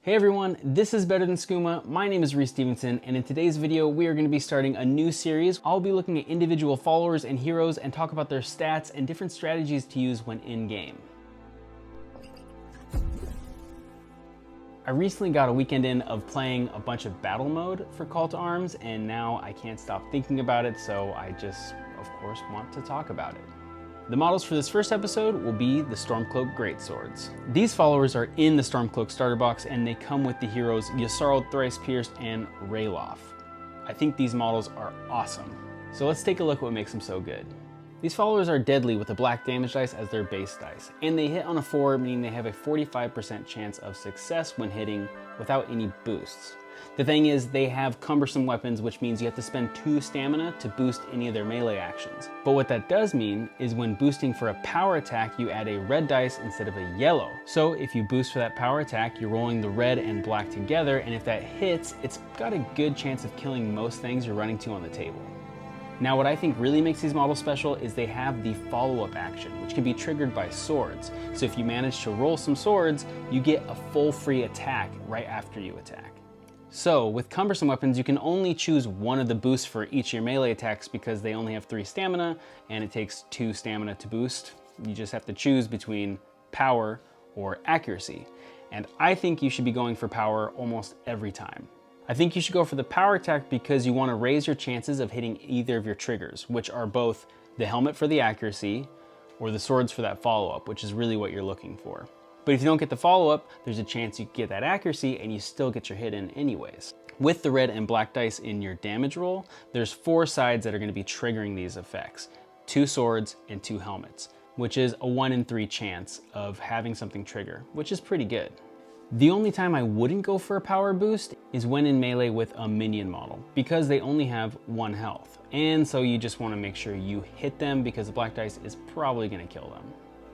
Hey everyone, this is Better Than Skooma. My name is Reese Stevenson, and in today's video, we are going to be starting a new series. I'll be looking at individual followers and heroes and talk about their stats and different strategies to use when in-game. I recently got a weekend in of playing a bunch of battle mode for Call to Arms, and now I can't stop thinking about it, so I just, of course, want to talk about it. The models for this first episode will be the Stormcloak Greatswords. These followers are in the Stormcloak starter box, and they come with the heroes Yssaril, Thrice Pierced, and Ralof. I think these models are awesome. So let's take a look at what makes them so good. These followers are deadly with a black damage dice as their base dice, and they hit on a 4, meaning they have a 45% chance of success when hitting without any boosts. The thing is, they have cumbersome weapons, which means you have to spend 2 stamina to boost any of their melee actions. But what that does mean is when boosting for a power attack, you add a red dice instead of a yellow. So if you boost for that power attack, you're rolling the red and black together, and if that hits, it's got a good chance of killing most things you're running to on the table. Now, what I think really makes these models special is they have the follow-up action, which can be triggered by swords. So if you manage to roll some swords, you get a full free attack right after you attack. So with cumbersome weapons, you can only choose one of the boosts for each of your melee attacks because they only have 3 stamina and it takes 2 stamina to boost. You just have to choose between power or accuracy. And I think you should be going for power almost every time. I think you should go for the power attack because you want to raise your chances of hitting either of your triggers, which are both the helmet for the accuracy or the swords for that follow-up, which is really what you're looking for. But if you don't get the follow-up, there's a chance you get that accuracy and you still get your hit in anyways. With the red and black dice in your damage roll, there's 4 sides that are going to be triggering these effects. 2 swords and 2 helmets, which is a 1 in 3 chance of having something trigger, which is pretty good. The only time I wouldn't go for a power boost is when in melee with a minion model, because they only have 1 health. And so you just want to make sure you hit them because the black dice is probably going to kill them.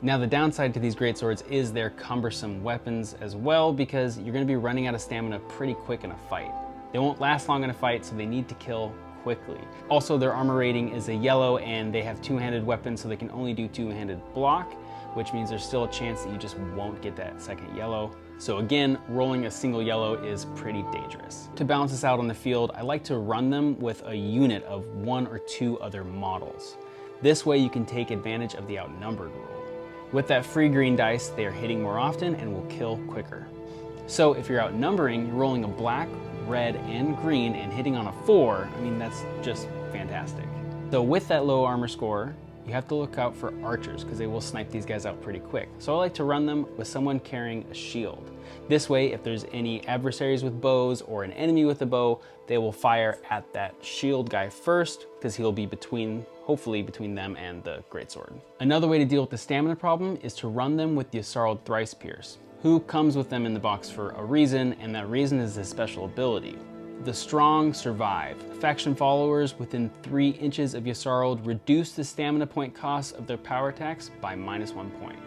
Now the downside to these greatswords is their cumbersome weapons as well, because you're going to be running out of stamina pretty quick in a fight. They won't last long in a fight, so they need to kill quickly. Also, their armor rating is a yellow, and they have 2-handed weapons, so they can only do 2-handed block, which means there's still a chance that you just won't get that second yellow. So again, rolling a single yellow is pretty dangerous. To balance this out on the field, I like to run them with a unit of 1 or 2 other models. This way you can take advantage of the outnumbered rule. With that free green dice, they are hitting more often and will kill quicker. So if you're outnumbering, you're rolling a black, red, and green and hitting on a 4, I mean, that's just fantastic. So with that low armor score, you have to look out for archers because they will snipe these guys out pretty quick. So I like to run them with someone carrying a shield. This way, if there's any adversaries with bows or an enemy with a bow, they will fire at that shield guy first because he'll be hopefully between them and the greatsword. Another way to deal with the stamina problem is to run them with the Yssaril Thrice Pierced, who comes with them in the box for a reason, and that reason is his special ability. The strong survive. Faction followers within 3 inches of Yssaril reduce the stamina point cost of their power attacks by -1 point.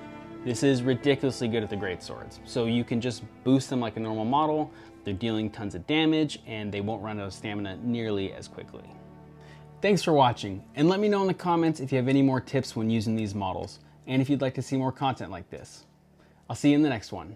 This is ridiculously good at the greatswords, so you can just boost them like a normal model. They're dealing tons of damage and they won't run out of stamina nearly as quickly. Thanks for watching, and let me know in the comments if you have any more tips when using these models, and if you'd like to see more content like this. I'll see you in the next one.